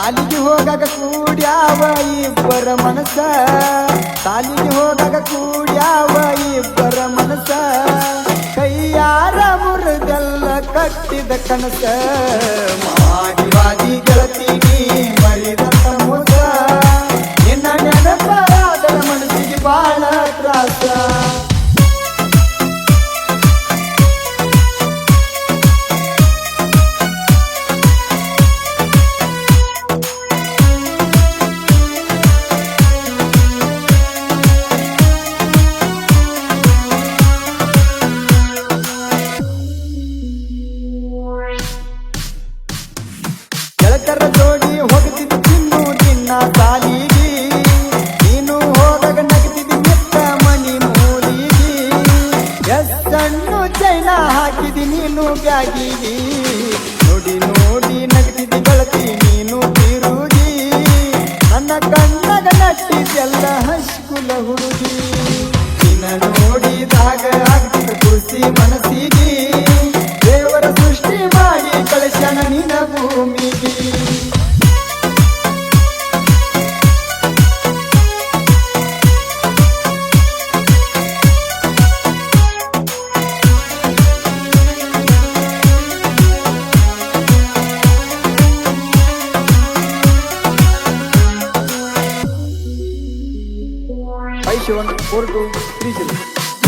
ಸಾಲಿಗೆ ಹೋಗಾಗ ಕೂಡ್ಯಾವ ಇಬ್ಬರ ಮನಸ ಸಾಲಿಗೆ ಹೋಗಾಗ ಕೂಡ್ಯಾವ ಇಬ್ಬರ ಮನಸ ಕೈಯಾರ ಮುರಿದೆಲ್ಲ ಕಟ್ಟಿದ ಕನಸ ಮಾಡಿವಾದಿ ಗೆಳತೀನಿ ಮರಿದಂತ ಮುದ ನಿನ್ನ ನೆನಪಾದ ಮನಸ್ಸಿಗೆ ಬಾಳ ತ್ರಾಸ ಗೆಳತರ ಜೋಡಿ ಹೋಗ್ತಿದ್ದಿ ತಿನ್ನು ನಿನ್ನ ಸಾಲಿಗಿ ನೀನು ಹೋದಾಗ ನಗತಿದ್ದಿ ಮೆತ್ತ ಮನಿ ಮೂಲಿಗಿ ಎಷ್ಟನ್ನು ಚೈನ ಹಾಕಿದಿ ನೀನು ಬ್ಯಾಗಿಗಿ ನೋಡಿ ನೋಡಿ ನಗತಿದ್ದಿ ಗೆಳತಿ ನೀನು ತಿರುಗಿ ನನ್ನ ಕಣ್ಣಗ ನಟ್ಟಿದ್ದೆಲ್ಲ ಹೈಸ್ಕೂಲ ಹುಡುಗಿ ನಿನ್ನ ನೋಡಿದಾಗ ಆಗ್ತಿದ್ದ ಖುಷಿ ಮನಸ್ಸಿಗಿ ದೇವರ ಸೃಷ್ಟಿ ಮಾಡಿ ಕಳಿಸ್ಯಾನ ನಿನ್ನ ಭೂಮಿಗೆ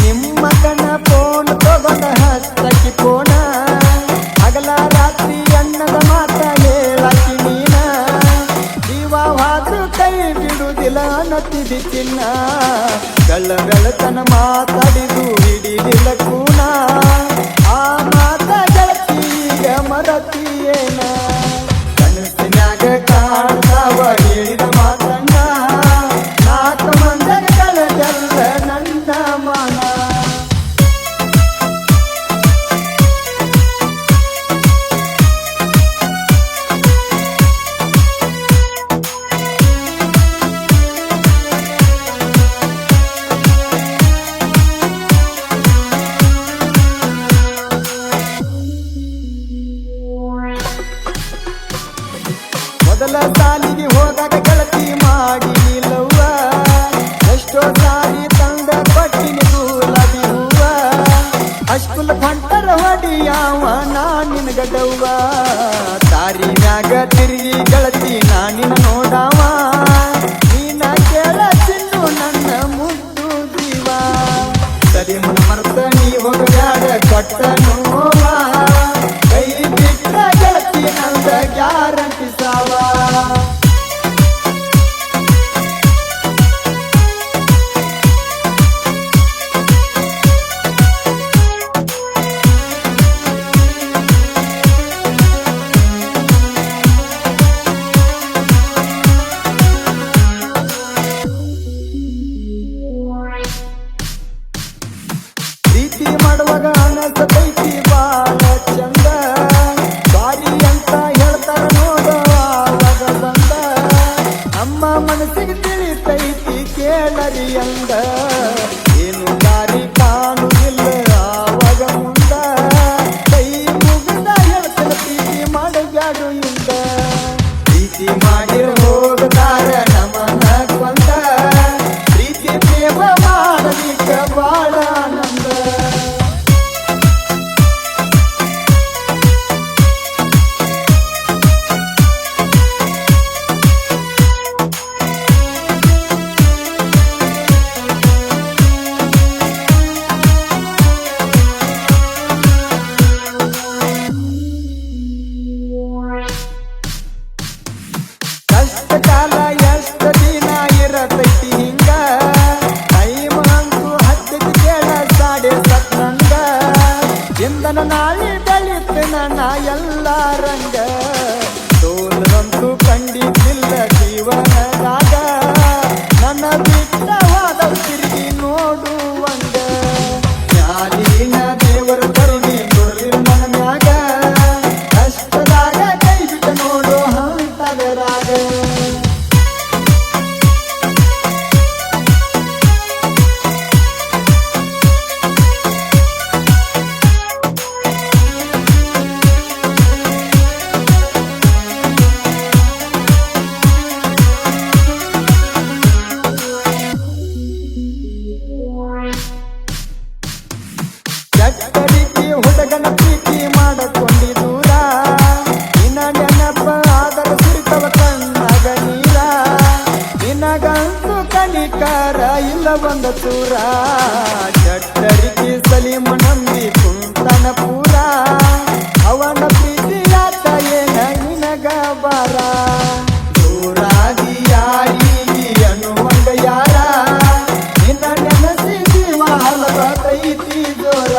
ನಿಮ್ಮ ಕಣ್ಣ ಫೋನ್ ತಗೊಂಡ ಹಸ್ತಕಿ ಫೋನ ಹಗಲ ರಾತ್ರಿ ಅನ್ನದ ಮಾತ ಹೇಳಕಿ ನೀನ ಜೀವವಾದ್ರು ಕೈ ಬಿಡುವುದಿಲ್ಲ ಅನ್ನತ್ತಿದಿ ಚಿನ್ನ ಬೆಳತನ ಮಾತಾಡಿದು ಹಿಡಿದಿಲ್ಲ ಕೂನ ಆ ಮಾತ ಗೆಳತಿ ಈಗ ಮರತಿಯೇನ ಕನಸಿನ್ಯಾಗ ಕಾಣ್ತಾವ ಹೇಳಿದ ಮಾತನ್ನ ನಾಲ್ಕು ಮಂದರ ಕಳೆದೆಲ್ಲ ನನ್ನ ಮನ ಮೊದಲ ಸಾಲಿಗೆ ಹೋದಾಗ ಗೆಳತಿ ಮಾಡಿ ನಿಲ್ಲವ್ವ ಎಷ್ಟೋ ಸಾರಿ ತಂದ ಪಟ್ಟಿನಿ ಗುಲಾಬಿ ಹೂವ ಅಷ್ಕುಲ ಹೊಂಟರ ಹೊಡಿಯಾವ ನಾನಿನ ಗಡವ್ವ ತಾರಿ ಮ್ಯಾಗ ತಿರುಗಿ ಗೆಳತಿ ನಾನಿನ ನೋಡಾವ ನೀನ ಕೇಳ ಚಿನ್ನು ನನ್ನ ಮುದ್ದು ಜೀವ ಸರಿ ಮನ ಮರ್ತ ನೀ ಹೋಗಬ್ಯಾಡ ಕೊಟ್ಟ ನೋವ ಕೈ ಬಿಟ್ಟ ಗೆಳತಿ ನಂದ ಗ್ಯಾರಂಟಿ ಸಾವ ಪ್ರೀತಿ ಮಾಡುವಾಗ ಅನಸತೈತಿ ಬಾಳ ಚಂದ ಸಾರಿ ಅಂತ ಹೇಳ್ತಾರ ನೋಡುವಾಗ ಬಂದ ನಮ್ಮ ಮನಸ್ಸಿಗೆ ತಿಳಿತೈತಿ ಕೇಳರಿ ಅಂದ ಏನು ದಾರಿ ಕಾಣುವುದಿಲ್ಲ ಆವಾಗ ಮುಂದ ಕೈ ಮುಗಿದ ಹೇಳ್ತಾರ ಪ್ರೀತಿ ಮಾಡಬ್ಯಾಡು ಇಂದ ಪ್ರೀತಿ ಮಾಡಿ ಹೋಗದಾರ ನಮನ ಕೊಂದ ಪ್ರೀತಿ ಪ್ರೇಮ ಮಾಡಲಿಕ್ಕ ಬಾಳ ಆನಂದ ಕಷ್ಟ ಕಾಲ ಎಷ್ಟು ದಿನ ಇರತೈತಿ ಹಿಂಗ ಟೈಮ್ ಅಂತೂ ಹತ್ತಿದ ಕೇಳ ಸೂರ ಚಟ್ಟರಿಗೆ ಸಲೀಮ ನಂಬಿ ಕುಂತನ ಪೂರ ಅವನ ಪ್ರೀತಿಯಾತ ಏನ ನಿನಗ ಬಾರ ದೂರಾಗಿ ಯಾರಿಗೆ ಅನ್ನುವಂಗ ಯಾರ ನಿನ್ನ ನೆನಸಿ ಜೀವ ಹಲವತೈತಿ ಜೋರ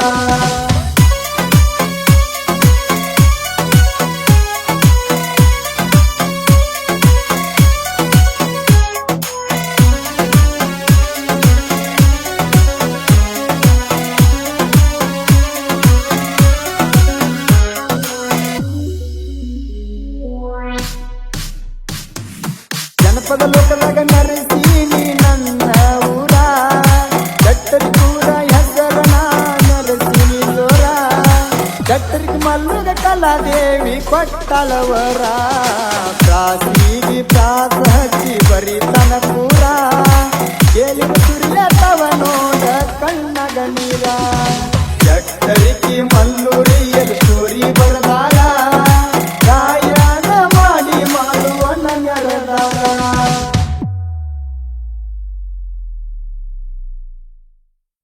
ಜನಪದ ಲೋಕದಾಗ ನರಸೀನಿ ನನ್ನ ಊರ ಚಟ್ಟರಿ ಪೂರ ಹೆಸರನ ನರಸೀನಿ ಜೋರ ಚಟ್ಟರಿಗೆ ಮಲ್ಲುಗ ಕಲಾದೇವಿ ಕೊಟ್ಟಳವರ ಪ್ರಾಸೀಗಿ ಪ್ರಾಸ ಹಚ್ಚಿ ಬರಿತನ ಪೂರ ಕೇಳಿದ ಸುರಿಯ